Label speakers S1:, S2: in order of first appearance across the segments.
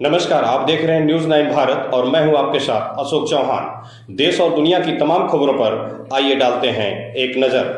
S1: नमस्कार, आप देख रहे हैं न्यूज़ 9 भारत और मैं हूं आपके साथ अशोक चौहान। देश और दुनिया की तमाम खबरों पर आइए डालते हैं एक नजर।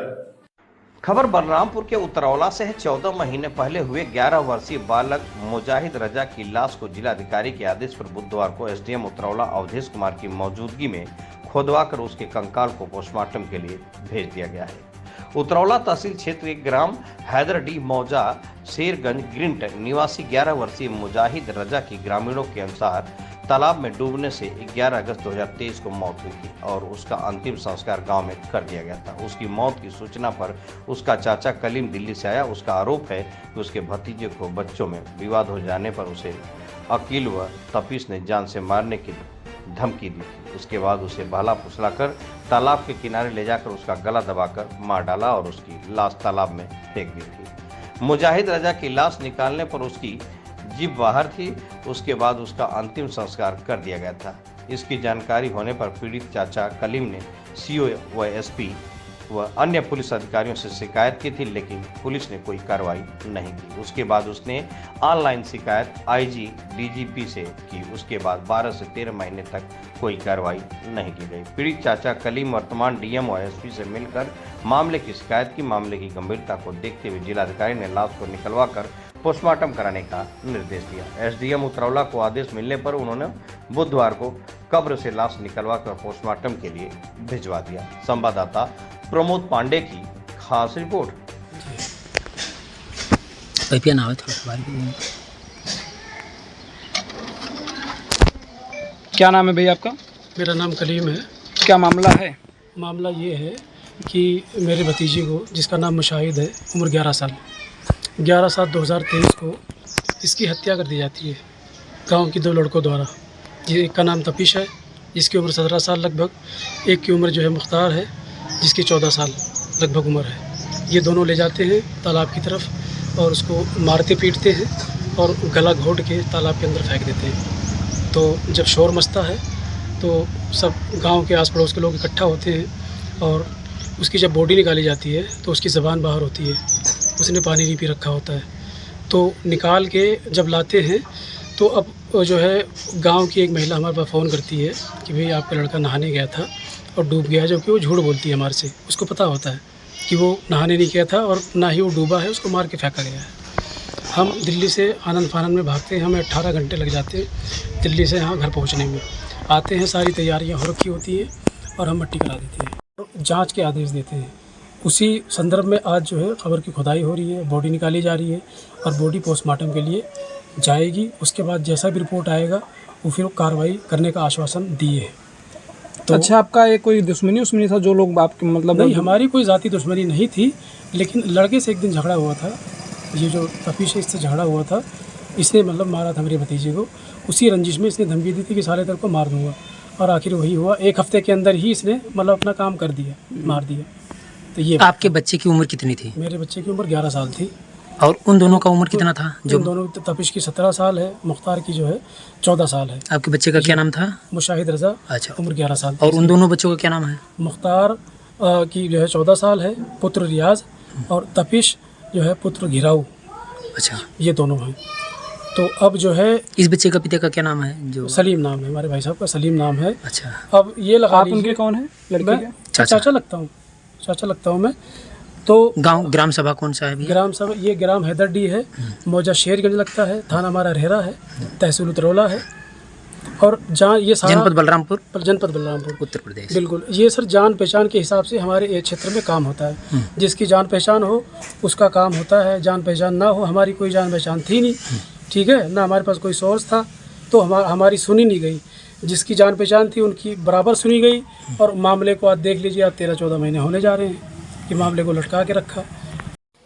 S2: खबर बलरामपुर के उतरौला से है। 14 महीने पहले हुए 11 वर्षीय बालक मुजाहिद रजा की लाश को जिलाधिकारी के आदेश पर बुधवार को एसडीएम उतरौला अवधेश कुमार की मौजूदगी में खोदवाकर उसके कंकाल को पोस्टमार्टम के लिए भेज दिया गया है। उतरौला तहसील क्षेत्र के ग्राम हैदरडी मौजा शेरगंज ग्रिंट निवासी 11 वर्षीय मुजाहिद रजा की ग्रामीणों के अनुसार तालाब में डूबने से 11 अगस्त 2023 को मौत हुई थी और उसका अंतिम संस्कार गांव में कर दिया गया था। उसकी मौत की सूचना पर उसका चाचा कलीम दिल्ली से आया। उसका आरोप है कि उसके भतीजे को बच्चों में विवाद हो जाने पर उसे अकील व तपीस ने जान से मारने की धमकी दी थी। उसके बाद उसे बहला फुसलाकर तालाब के किनारे ले जाकर उसका गला दबाकर मार डाला और उसकी लाश तालाब में फेंक दी थी। मुजाहिद रजा की लाश निकालने पर उसकी जीभ बाहर थी। उसके बाद उसका अंतिम संस्कार कर दिया गया था। इसकी जानकारी होने पर पीड़ित चाचा कलीम ने सीओ व एसपी व अन्य पुलिस अधिकारियों से शिकायत की थी, लेकिन पुलिस ने कोई कार्रवाई नहीं की। उसके बाद उसने ऑनलाइन शिकायत आईजी डीजीपी से की। उसके बाद 12 से 13 महीने तक कोई कार्रवाई नहीं की गई। पीड़ित चाचा कलीम वर्तमान डीएम और एसपी से मिलकर मामले की शिकायत की। मामले की गंभीरता को देखते हुए जिलाधिकारी ने लाश को निकलवाकर पोस्टमार्टम कराने का निर्देश दिया। एसडीएम उतरौला को आदेश मिलने पर उन्होंने बुधवार को कब्र से लाश निकलवाकर पोस्टमार्टम के लिए भिजवा दिया। संवाददाता प्रमोद पांडे की खास रिपोर्ट।
S3: नाम है थोड़ा
S4: क्या नाम है भैया आपका?
S5: मेरा नाम कलीम है।
S4: क्या मामला है?
S5: मामला ये है कि मेरे भतीजे को, जिसका नाम मुशाहिद है, उम्र 11 साल, 11/7/2023 को इसकी हत्या कर दी जाती है गांव के 2 लड़कों द्वारा। ये एक का नाम तपीश है, जिसकी उम्र 17 साल लगभग। एक की उम्र जो है मुख्तार है, जिसकी 14 साल लगभग उम्र है। ये दोनों ले जाते हैं तालाब की तरफ और उसको मारते पीटते हैं और गला घोट के तालाब के अंदर फेंक देते हैं। तो जब शोर मचता है तो सब गांव के आस पड़ोस के लोग इकट्ठा होते हैं और उसकी जब बॉडी निकाली जाती है तो उसकी ज़बान बाहर होती है। उसने पानी नहीं पी रखा होता है। तो निकाल के जब लाते हैं तो अब जो है गांव की एक महिला हमारे पास फ़ोन करती है कि भाई आपका लड़का नहाने गया था और डूब गया, जो कि वो झूठ बोलती है हमारे से। उसको पता होता है कि वो नहाने नहीं गया था और ना ही वो डूबा है, उसको मार के फेंका गया है। हम दिल्ली से आनंद फानंद में भागते हैं, हमें 18 घंटे लग जाते हैं दिल्ली से यहाँ घर पहुँचने में। आते हैं, सारी तैयारियाँ हो रखी होती हैं और हम मट्टी करा देते हैं, जाँच के आदेश देते हैं। उसी संदर्भ में आज जो है खबर की खुदाई हो रही है, बॉडी निकाली जा रही है और बॉडी पोस्टमार्टम के लिए जाएगी। उसके बाद जैसा भी रिपोर्ट आएगा वो फिर कार्रवाई करने का आश्वासन दिए है।
S4: तो अच्छा, आपका ये कोई दुश्मनी था जो लोग आपके मतलब?
S5: नहीं, हमारी कोई ज़ाती दुश्मनी नहीं थी, लेकिन लड़के से एक दिन झगड़ा हुआ था। ये जो तपीश है, इससे झगड़ा हुआ था। इसने मतलब मारा था मेरे भतीजे को। उसी रंजिश में इसने धमकी दी थी कि साले तेरे को मार दूंगा, और आखिर वही हुआ। 1 हफ्ते के अंदर ही इसने मतलब अपना काम कर दिया, मार दिया। तो ये
S3: आपके बच्चे की उम्र कितनी थी?
S5: मेरे बच्चे की उम्र 11 साल थी।
S3: और उन दोनों का उम्र कितना था? जो
S5: दोनों, तपीश की 17 साल है, मुख्तार की जो है 14 साल है।
S3: आपके बच्चे का क्या नाम था?
S5: मुशाहिद रजा।
S3: अच्छा,
S5: उम्र 11 साल।
S3: और उन दोनों बच्चों का क्या नाम है?
S5: मुख्तार की जो है 14 साल है, पुत्र रियाज, और तपीश जो है पुत्र घिराऊ।
S3: अच्छा,
S5: ये दोनों हैं। तो अब जो है
S3: इस बच्चे का पिता का क्या नाम है? जो
S5: सलीम नाम है, हमारे भाई साहब का सलीम नाम है।
S3: अच्छा,
S5: अब ये लगा
S4: आप उनके कौन है? लड़के के
S5: चाचा लगता हूँ, चाचा लगता हूँ मैं। तो
S3: ग्राम सभा कौन सा है?
S5: ग्राम सभा ये ग्राम हैदरडी है, मौजा शेरगंज लगता है, थाना हमारा रहरा है, तहसील उतरौला है, और जहाँ ये सारा जनपद बलरामपुर
S3: उत्तर प्रदेश।
S5: बिल्कुल। ये सर जान पहचान के हिसाब से हमारे ये क्षेत्र में काम होता है। जिसकी जान पहचान हो उसका काम होता है, जान पहचान ना हो, हमारी कोई जान पहचान थी नहीं, ठीक है ना, हमारे पास कोई सोर्स था, तो हमारी सुनी नहीं गई। जिसकी जान पहचान थी उनकी बराबर सुनी गई। और मामले को आज देख लीजिए, आप 13-14 महीने होने जा रहे हैं कि मामले को लटका के रखा।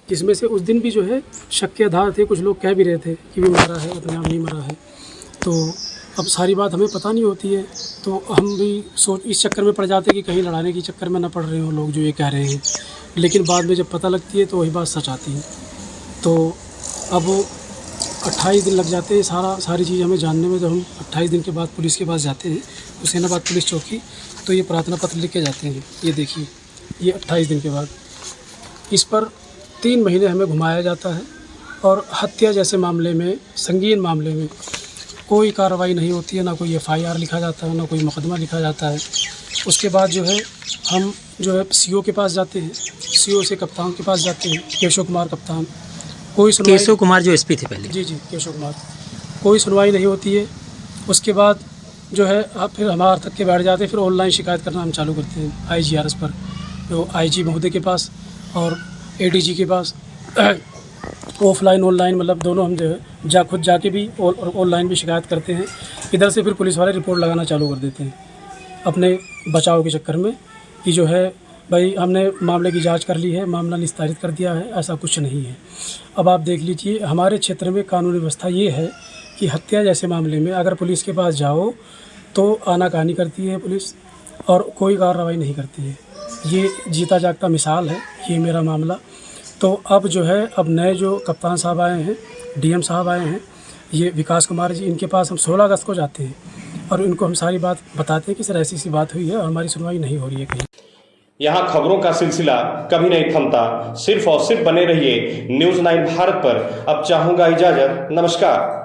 S5: जिसमें से उस दिन भी जो है शक के आधार थे, कुछ लोग कह भी रहे थे कि भी मरा है, अपने आप नहीं मरा है। तो अब सारी बात हमें पता नहीं होती है, तो हम भी इस चक्कर में पड़ जाते हैं कि कहीं लड़ाने के चक्कर में ना पड़ रहे हो लोग जो ये कह रहे हैं। लेकिन बाद में जब पता लगती है तो वही बात सच आती है। तो अब 28 दिन लग जाते हैं सारी चीज़ हमें जानने में। जब हम 28 दिन के बाद पुलिस के पास जाते हैं, हुसैनाबाद पुलिस चौकी, तो ये प्रार्थना पत्र लिख के जाते हैं। ये देखिए, ये 28 दिन के बाद इस पर 3 महीने हमें घुमाया जाता है। और हत्या जैसे मामले में, संगीन मामले में कोई कार्रवाई नहीं होती है, ना कोई FIR लिखा जाता है, ना कोई मुकदमा लिखा जाता है। उसके बाद जो है हम जो है CO के पास जाते हैं, CO से कप्तान के पास जाते हैं, केशव कुमार कप्तान। कोई सुनवाई
S3: केशव कुमार जो SP थे पहले।
S5: जी केशव कुमार। कोई सुनवाई नहीं होती है। उसके बाद जो है आप फिर हमारे तक के बैठ जाते हैं, फिर ऑनलाइन शिकायत करना हम चालू करते हैं IGRS पर, तो IG महोदय के पास और ADG के पास। ऑफलाइन ऑनलाइन मतलब दोनों हम जो है खुद जाके भी और ऑनलाइन भी शिकायत करते हैं। इधर से फिर पुलिस वाले रिपोर्ट लगाना चालू कर देते हैं अपने बचाव के चक्कर में कि जो है भाई हमने मामले की जांच कर ली है, मामला निस्तारित कर दिया है, ऐसा कुछ नहीं है। अब आप देख लीजिए हमारे क्षेत्र में कानूनी व्यवस्था ये है कि हत्या जैसे मामले में अगर पुलिस के पास जाओ तो आनाकानी करती है पुलिस और कोई कार्रवाई नहीं करती है। ये जीता जागता मिसाल है ये मेरा मामला। तो अब जो है अब नए जो कप्तान साहब आए हैं, DM साहब आए हैं, ये विकास कुमार जी, इनके पास हम 16 अगस्त को जाते हैं और इनको हम सारी बात बताते हैं कि सर ऐसी बात हुई है और हमारी सुनवाई नहीं हो रही है कहीं।
S1: यहाँ खबरों का सिलसिला कभी नहीं थमता। सिर्फ और सिर्फ बने रहिए न्यूज़ 9 भारत पर। अब चाहूँगा इजाज़त। नमस्कार।